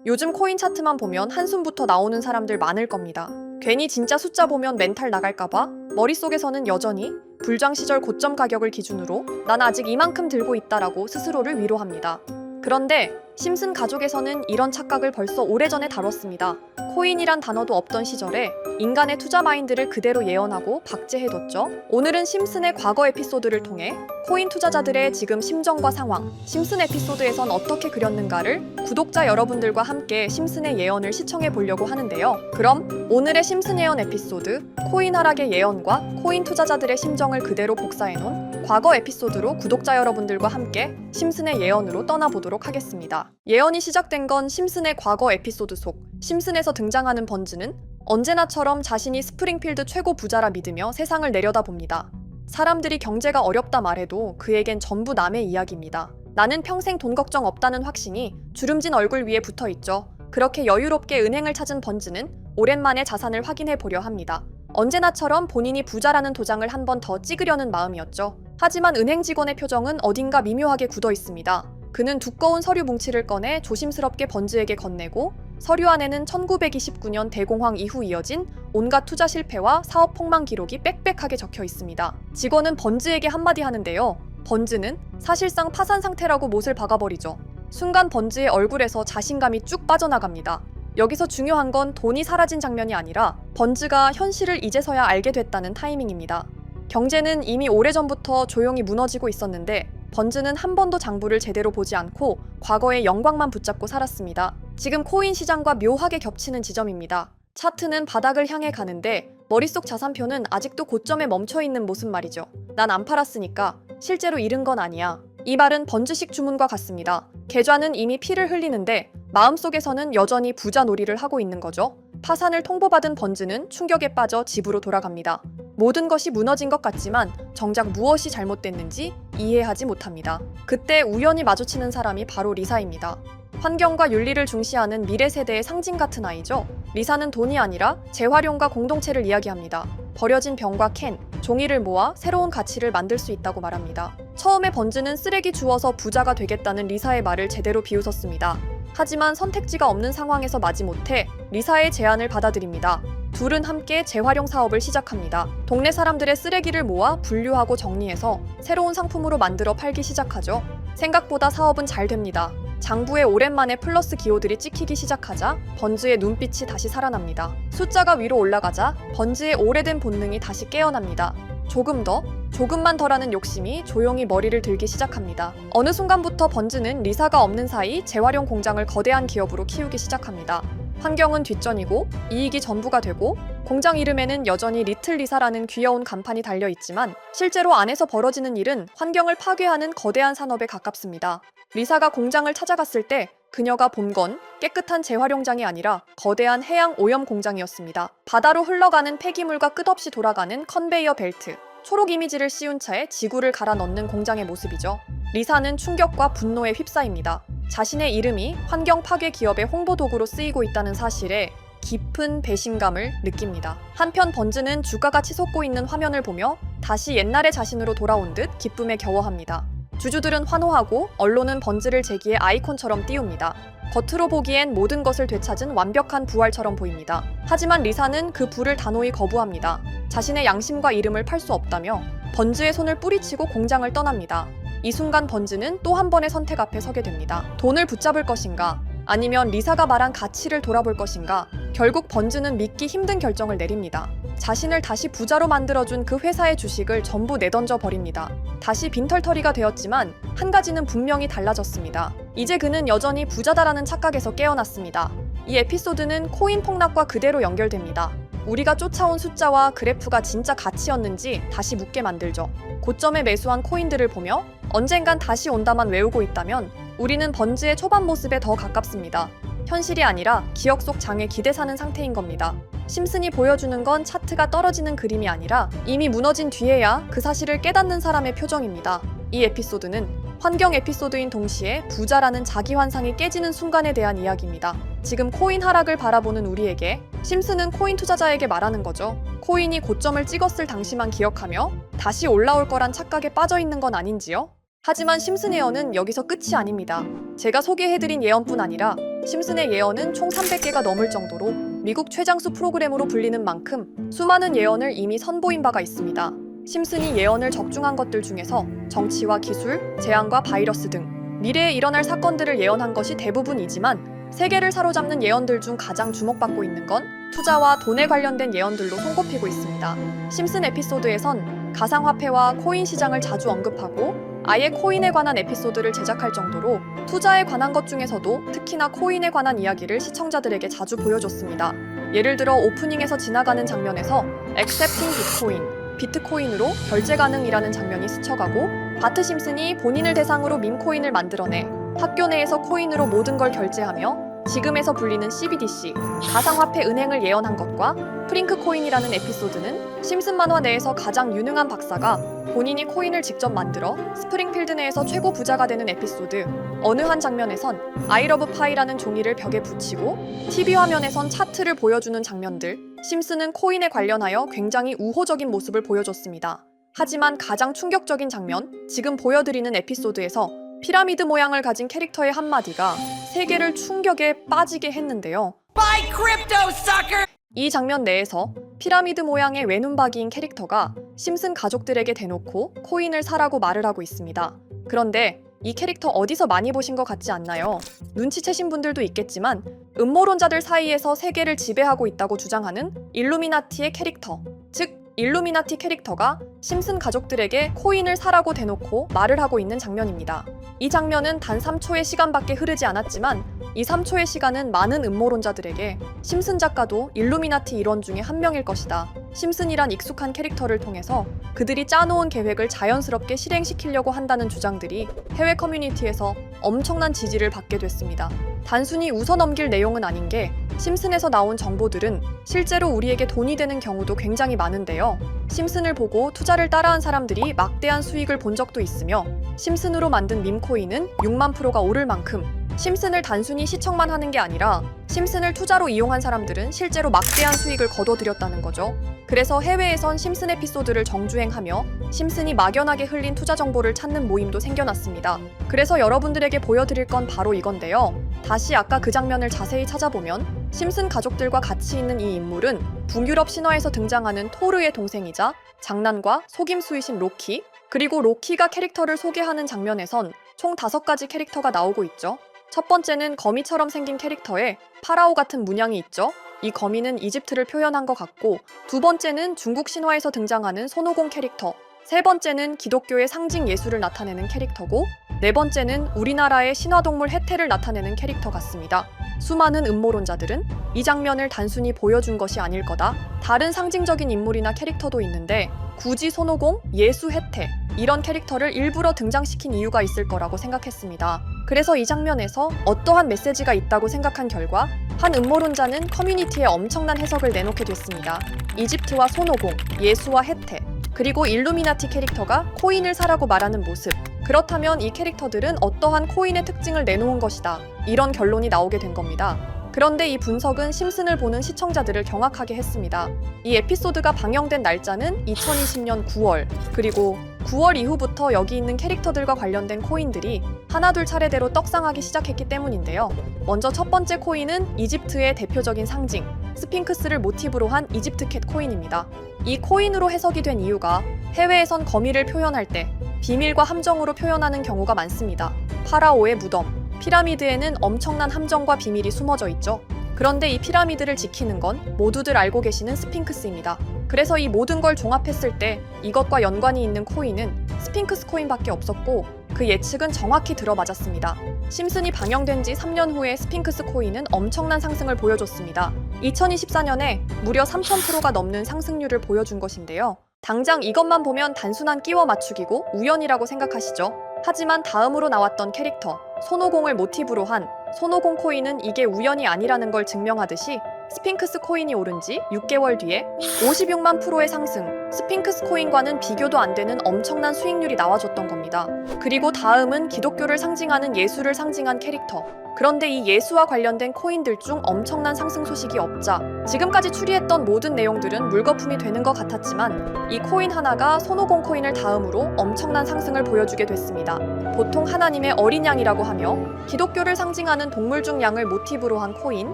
요즘 코인 차트만 보면 한숨부터 나오는 사람들 많을 겁니다. 괜히 진짜 숫자 보면 멘탈 나갈까봐 머릿속에서는 여전히 불장 시절 고점 가격을 기준으로 난 아직 이만큼 들고 있다라고 스스로를 위로합니다. 그런데 심슨 가족에서는 이런 착각을 벌써 오래전에 다뤘습니다. 코인이란 단어도 없던 시절에 인간의 투자 마인드를 그대로 예언하고 박제해뒀죠. 오늘은 심슨의 과거 에피소드를 통해 코인 투자자들의 지금 심정과 상황, 심슨 에피소드에선 어떻게 그렸는가를 구독자 여러분들과 함께 심슨의 예언을 시청해 보려고 하는데요. 그럼 오늘의 심슨 예언 에피소드, 코인 하락의 예언과 코인 투자자들의 심정을 그대로 복사해놓은 과거 에피소드로 구독자 여러분들과 함께 심슨의 예언으로 떠나보도록 하겠습니다. 예언이 시작된 건 심슨의 과거 에피소드 속 심슨에서 등장하는 번즈는 언제나처럼 자신이 스프링필드 최고 부자라 믿으며 세상을 내려다봅니다. 사람들이 경제가 어렵다 말해도 그에겐 전부 남의 이야기입니다. 나는 평생 돈 걱정 없다는 확신이 주름진 얼굴 위에 붙어있죠. 그렇게 여유롭게 은행을 찾은 번즈는 오랜만에 자산을 확인해 보려 합니다. 언제나처럼 본인이 부자라는 도장을 한 번 더 찍으려는 마음이었죠. 하지만 은행 직원의 표정은 어딘가 미묘하게 굳어 있습니다. 그는 두꺼운 서류 뭉치를 꺼내 조심스럽게 번즈에게 건네고 서류 안에는 1929년 대공황 이후 이어진 온갖 투자 실패와 사업 폭망 기록이 빽빽하게 적혀 있습니다. 직원은 번즈에게 한마디 하는데요. 번즈는 사실상 파산 상태라고 못을 박아버리죠. 순간 번즈의 얼굴에서 자신감이 쭉 빠져나갑니다. 여기서 중요한 건 돈이 사라진 장면이 아니라 번즈가 현실을 이제서야 알게 됐다는 타이밍입니다. 경제는 이미 오래전부터 조용히 무너지고 있었는데 번즈는 한 번도 장부를 제대로 보지 않고 과거의 영광만 붙잡고 살았습니다. 지금 코인 시장과 묘하게 겹치는 지점입니다. 차트는 바닥을 향해 가는데 머릿속 자산표는 아직도 고점에 멈춰있는 모습 말이죠. 난 안 팔았으니까 실제로 잃은 건 아니야. 이 말은 번즈식 주문과 같습니다. 계좌는 이미 피를 흘리는데 마음속에서는 여전히 부자 놀이를 하고 있는 거죠. 파산을 통보받은 번즈는 충격에 빠져 집으로 돌아갑니다. 모든 것이 무너진 것 같지만 정작 무엇이 잘못됐는지 이해하지 못합니다. 그때 우연히 마주치는 사람이 바로 리사입니다. 환경과 윤리를 중시하는 미래 세대의 상징 같은 아이죠. 리사는 돈이 아니라 재활용과 공동체를 이야기합니다. 버려진 병과 캔, 종이를 모아 새로운 가치를 만들 수 있다고 말합니다. 처음에 번즈는 쓰레기 주워서 부자가 되겠다는 리사의 말을 제대로 비웃었습니다. 하지만 선택지가 없는 상황에서 마지못해 리사의 제안을 받아들입니다. 둘은 함께 재활용 사업을 시작합니다. 동네 사람들의 쓰레기를 모아 분류하고 정리해서 새로운 상품으로 만들어 팔기 시작하죠. 생각보다 사업은 잘 됩니다. 장부에 오랜만에 플러스 기호들이 찍히기 시작하자 번즈의 눈빛이 다시 살아납니다. 숫자가 위로 올라가자 번즈의 오래된 본능이 다시 깨어납니다. 조금 더, 조금만 더라는 욕심이 조용히 머리를 들기 시작합니다. 어느 순간부터 번즈는 리사가 없는 사이 재활용 공장을 거대한 기업으로 키우기 시작합니다. 환경은 뒷전이고 이익이 전부가 되고 공장 이름에는 여전히 리틀 리사라는 귀여운 간판이 달려있지만 실제로 안에서 벌어지는 일은 환경을 파괴하는 거대한 산업에 가깝습니다. 리사가 공장을 찾아갔을 때 그녀가 본 건 깨끗한 재활용장이 아니라 거대한 해양 오염 공장이었습니다. 바다로 흘러가는 폐기물과 끝없이 돌아가는 컨베이어 벨트, 초록 이미지를 씌운 차에 지구를 갈아 넣는 공장의 모습이죠. 리사는 충격과 분노에 휩싸입니다. 자신의 이름이 환경 파괴 기업의 홍보 도구로 쓰이고 있다는 사실에 깊은 배신감을 느낍니다. 한편 번즈는 주가가 치솟고 있는 화면을 보며 다시 옛날의 자신으로 돌아온 듯 기쁨에 겨워합니다. 주주들은 환호하고 언론은 번즈를 재기의 아이콘처럼 띄웁니다. 겉으로 보기엔 모든 것을 되찾은 완벽한 부활처럼 보입니다. 하지만 리사는 그 부를 단호히 거부합니다. 자신의 양심과 이름을 팔 수 없다며 번즈의 손을 뿌리치고 공장을 떠납니다. 이 순간 번즈는 또 한 번의 선택 앞에 서게 됩니다. 돈을 붙잡을 것인가? 아니면 리사가 말한 가치를 돌아볼 것인가? 결국 번즈는 믿기 힘든 결정을 내립니다. 자신을 다시 부자로 만들어준 그 회사의 주식을 전부 내던져 버립니다. 다시 빈털터리가 되었지만 한 가지는 분명히 달라졌습니다. 이제 그는 여전히 부자다라는 착각에서 깨어났습니다. 이 에피소드는 코인 폭락과 그대로 연결됩니다. 우리가 쫓아온 숫자와 그래프가 진짜 가치였는지 다시 묻게 만들죠. 고점에 매수한 코인들을 보며 언젠간 다시 온다만 외우고 있다면 우리는 번즈의 초반 모습에 더 가깝습니다. 현실이 아니라 기억 속 장에 기대 사는 상태인 겁니다. 심슨이 보여주는 건 차트가 떨어지는 그림이 아니라 이미 무너진 뒤에야 그 사실을 깨닫는 사람의 표정입니다. 이 에피소드는 환경 에피소드인 동시에 부자라는 자기 환상이 깨지는 순간에 대한 이야기입니다. 지금 코인 하락을 바라보는 우리에게 심슨은 코인 투자자에게 말하는 거죠. 코인이 고점을 찍었을 당시만 기억하며 다시 올라올 거란 착각에 빠져 있는 건 아닌지요? 하지만 심슨 예언은 여기서 끝이 아닙니다. 제가 소개해드린 예언뿐 아니라 심슨의 예언은 총 300개가 넘을 정도로 미국 최장수 프로그램으로 불리는 만큼 수많은 예언을 이미 선보인 바가 있습니다. 심슨이 예언을 적중한 것들 중에서 정치와 기술, 재앙과 바이러스 등 미래에 일어날 사건들을 예언한 것이 대부분이지만 세계를 사로잡는 예언들 중 가장 주목받고 있는 건 투자와 돈에 관련된 예언들로 손꼽히고 있습니다. 심슨 에피소드에선 가상화폐와 코인 시장을 자주 언급하고 아예 코인에 관한 에피소드를 제작할 정도로 투자에 관한 것 중에서도 특히나 코인에 관한 이야기를 시청자들에게 자주 보여줬습니다. 예를 들어 오프닝에서 지나가는 장면에서 Accepting Bitcoin, 비트코인으로 결제 가능이라는 장면이 스쳐가고 바트 심슨이 본인을 대상으로 밈코인을 만들어내 학교 내에서 코인으로 모든 걸 결제하며 지금에서 불리는 CBDC, 가상화폐 은행을 예언한 것과 프링크 코인이라는 에피소드는 심슨 만화 내에서 가장 유능한 박사가 본인이 코인을 직접 만들어 스프링필드 내에서 최고 부자가 되는 에피소드, 어느 한 장면에선 I love pie라는 종이를 벽에 붙이고 TV 화면에선 차트를 보여주는 장면들, 심슨은 코인에 관련하여 굉장히 우호적인 모습을 보여줬습니다. 하지만 가장 충격적인 장면, 지금 보여드리는 에피소드에서 피라미드 모양을 가진 캐릭터의 한마디가 세계를 충격에 빠지게 했는데요. Buy crypto, sucker! 이 장면 내에서 피라미드 모양의 외눈박이인 캐릭터가 심슨 가족들에게 대놓고 코인을 사라고 말을 하고 있습니다. 그런데 이 캐릭터 어디서 많이 보신 것 같지 않나요? 눈치채신 분들도 있겠지만 음모론자들 사이에서 세계를 지배하고 있다고 주장하는 일루미나티의 캐릭터, 즉 일루미나티 캐릭터가 심슨 가족들에게 코인을 사라고 대놓고 말을 하고 있는 장면입니다. 이 장면은 단 3초의 시간밖에 흐르지 않았지만 이 3초의 시간은 많은 음모론자들에게 심슨 작가도 일루미나티 일원 중에 한 명일 것이다. 심슨이란 익숙한 캐릭터를 통해서 그들이 짜놓은 계획을 자연스럽게 실행시키려고 한다는 주장들이 해외 커뮤니티에서 엄청난 지지를 받게 됐습니다. 단순히 웃어넘길 내용은 아닌 게 심슨에서 나온 정보들은 실제로 우리에게 돈이 되는 경우도 굉장히 많은데요. 심슨을 보고 투자를 따라한 사람들이 막대한 수익을 본 적도 있으며 심슨으로 만든 밈코인은 6만 프로가 오를 만큼 심슨을 단순히 시청만 하는 게 아니라 심슨을 투자로 이용한 사람들은 실제로 막대한 수익을 거둬들였다는 거죠. 그래서 해외에선 심슨 에피소드를 정주행하며 심슨이 막연하게 흘린 투자 정보를 찾는 모임도 생겨났습니다. 그래서 여러분들에게 보여드릴 건 바로 이건데요. 다시 아까 그 장면을 자세히 찾아보면 심슨 가족들과 같이 있는 이 인물은 북유럽 신화에서 등장하는 토르의 동생이자 장난과 속임수이신 로키, 그리고 로키가 캐릭터를 소개하는 장면에선 총 5가지 캐릭터가 나오고 있죠. 첫 번째는 거미처럼 생긴 캐릭터에 파라오 같은 문양이 있죠. 이 거미는 이집트를 표현한 것 같고, 두 번째는 중국 신화에서 등장하는 손오공 캐릭터, 세 번째는 기독교의 상징 예수를 나타내는 캐릭터고, 네 번째는 우리나라의 신화동물 해태를 나타내는 캐릭터 같습니다. 수많은 음모론자들은 이 장면을 단순히 보여준 것이 아닐 거다, 다른 상징적인 인물이나 캐릭터도 있는데 굳이 손오공, 예수, 해태 이런 캐릭터를 일부러 등장시킨 이유가 있을 거라고 생각했습니다. 그래서 이 장면에서 어떠한 메시지가 있다고 생각한 결과 한 음모론자는 커뮤니티에 엄청난 해석을 내놓게 됐습니다. 이집트와 손오공, 예수와 해태, 그리고 일루미나티 캐릭터가 코인을 사라고 말하는 모습, 그렇다면 이 캐릭터들은 어떠한 코인의 특징을 내놓은 것이다, 이런 결론이 나오게 된 겁니다. 그런데 이 분석은 심슨을 보는 시청자들을 경악하게 했습니다. 이 에피소드가 방영된 날짜는 2020년 9월, 그리고 9월 이후부터 여기 있는 캐릭터들과 관련된 코인들이 하나둘 차례대로 떡상하기 시작했기 때문인데요. 먼저 첫 번째 코인은 이집트의 대표적인 상징, 스핑크스를 모티브로 한 이집트 캣 코인입니다. 이 코인으로 해석이 된 이유가 해외에선 거미를 표현할 때 비밀과 함정으로 표현하는 경우가 많습니다. 파라오의 무덤, 피라미드에는 엄청난 함정과 비밀이 숨어져 있죠. 그런데 이 피라미드를 지키는 건 모두들 알고 계시는 스핑크스입니다. 그래서 이 모든 걸 종합했을 때 이것과 연관이 있는 코인은 스핑크스 코인밖에 없었고 그 예측은 정확히 들어맞았습니다. 심슨이 방영된 지 3년 후에 스핑크스 코인은 엄청난 상승을 보여줬습니다. 2024년에 무려 3000%가 넘는 상승률을 보여준 것인데요. 당장 이것만 보면 단순한 끼워 맞추기고 우연이라고 생각하시죠? 하지만 다음으로 나왔던 캐릭터, 손오공을 모티브로 한 손오공 코인은 이게 우연이 아니라는 걸 증명하듯이 스핑크스 코인이 오른 지 6개월 뒤에 56만 프로의 상승, 스핑크스 코인과는 비교도 안 되는 엄청난 수익률이 나와줬던 겁니다. 그리고 다음은 기독교를 상징하는 예수를 상징한 캐릭터. 그런데 이 예수와 관련된 코인들 중 엄청난 상승 소식이 없자 지금까지 추리했던 모든 내용들은 물거품이 되는 것 같았지만 이 코인 하나가 손오공 코인을 다음으로 엄청난 상승을 보여주게 됐습니다. 보통 하나님의 어린 양이라고 하며 기독교를 상징하는 동물 중 양을 모티브로 한 코인,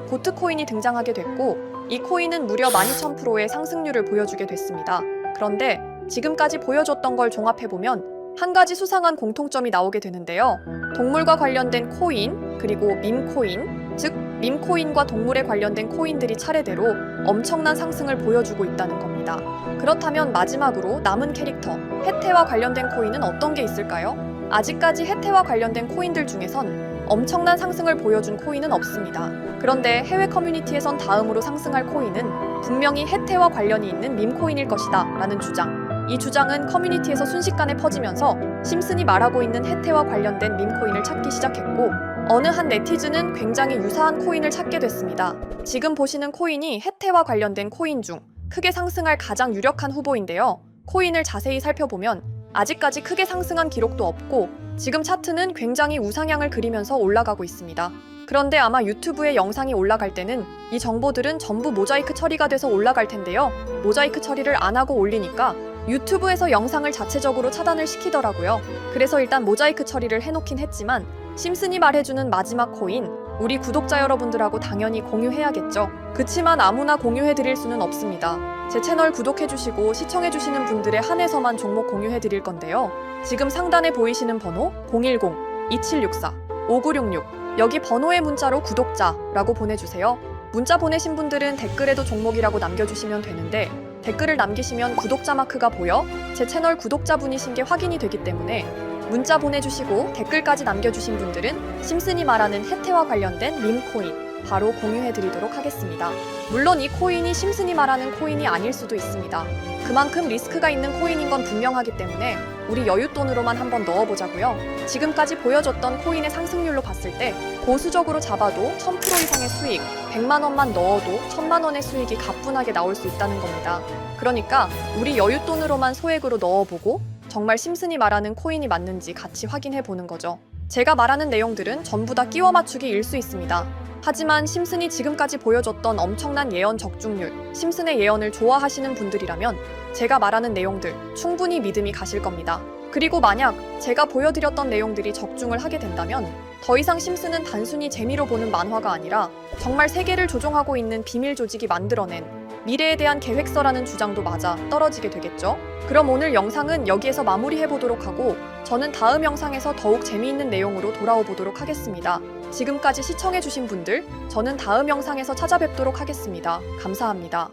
고트 코인이 등장하게 됐고 이 코인은 무려 12,000%의 상승률을 보여주게 됐습니다. 그런데 지금까지 보여줬던 걸 종합해보면 한 가지 수상한 공통점이 나오게 되는데요. 동물과 관련된 코인, 그리고 밈코인, 즉 밈코인과 동물에 관련된 코인들이 차례대로 엄청난 상승을 보여주고 있다는 겁니다. 그렇다면 마지막으로 남은 캐릭터, 해태와 관련된 코인은 어떤 게 있을까요? 아직까지 해태와 관련된 코인들 중에선 엄청난 상승을 보여준 코인은 없습니다. 그런데 해외 커뮤니티에선 다음으로 상승할 코인은 분명히 해태와 관련이 있는 밈코인일 것이다 라는 주장. 이 주장은 커뮤니티에서 순식간에 퍼지면서 심슨이 말하고 있는 해태와 관련된 밈코인을 찾기 시작했고 어느 한 네티즌은 굉장히 유사한 코인을 찾게 됐습니다. 지금 보시는 코인이 해태와 관련된 코인 중 크게 상승할 가장 유력한 후보인데요. 코인을 자세히 살펴보면 아직까지 크게 상승한 기록도 없고 지금 차트는 굉장히 우상향을 그리면서 올라가고 있습니다. 그런데 아마 유튜브에 영상이 올라갈 때는 이 정보들은 전부 모자이크 처리가 돼서 올라갈 텐데요. 모자이크 처리를 안 하고 올리니까 유튜브에서 영상을 자체적으로 차단을 시키더라고요. 그래서 일단 모자이크 처리를 해놓긴 했지만 심슨이 말해주는 마지막 코인, 우리 구독자 여러분들하고 당연히 공유해야겠죠. 그치만 아무나 공유해드릴 수는 없습니다. 제 채널 구독해주시고 시청해주시는 분들에 한해서만 종목 공유해드릴 건데요. 지금 상단에 보이시는 번호 010-2764-5966 여기 번호의 문자로 구독자라고 보내주세요. 문자 보내신 분들은 댓글에도 종목이라고 남겨주시면 되는데 댓글을 남기시면 구독자 마크가 보여 제 채널 구독자분이신 게 확인이 되기 때문에 문자 보내주시고 댓글까지 남겨주신 분들은 심슨이 말하는 해태와 관련된 밈코인 바로 공유해드리도록 하겠습니다. 물론 이 코인이 심슨이 말하는 코인이 아닐 수도 있습니다. 그만큼 리스크가 있는 코인인 건 분명하기 때문에 우리 여윳돈으로만 한번 넣어보자고요. 지금까지 보여줬던 코인의 상승률로 봤을 때 보수적으로 잡아도 1000% 이상의 수익, 100만 원만 넣어도 1000만 원의 수익이 가뿐하게 나올 수 있다는 겁니다. 그러니까 우리 여윳돈으로만 소액으로 넣어보고 정말 심슨이 말하는 코인이 맞는지 같이 확인해보는 거죠. 제가 말하는 내용들은 전부 다 끼워 맞추기일 수 있습니다. 하지만 심슨이 지금까지 보여줬던 엄청난 예언 적중률, 심슨의 예언을 좋아하시는 분들이라면 제가 말하는 내용들 충분히 믿음이 가실 겁니다. 그리고 만약 제가 보여드렸던 내용들이 적중을 하게 된다면 더 이상 심슨은 단순히 재미로 보는 만화가 아니라 정말 세계를 조종하고 있는 비밀 조직이 만들어낸 미래에 대한 계획서라는 주장도 맞아 떨어지게 되겠죠? 그럼 오늘 영상은 여기에서 마무리해보도록 하고 저는 다음 영상에서 더욱 재미있는 내용으로 돌아오도록 하겠습니다. 지금까지 시청해주신 분들, 저는 다음 영상에서 찾아뵙도록 하겠습니다. 감사합니다.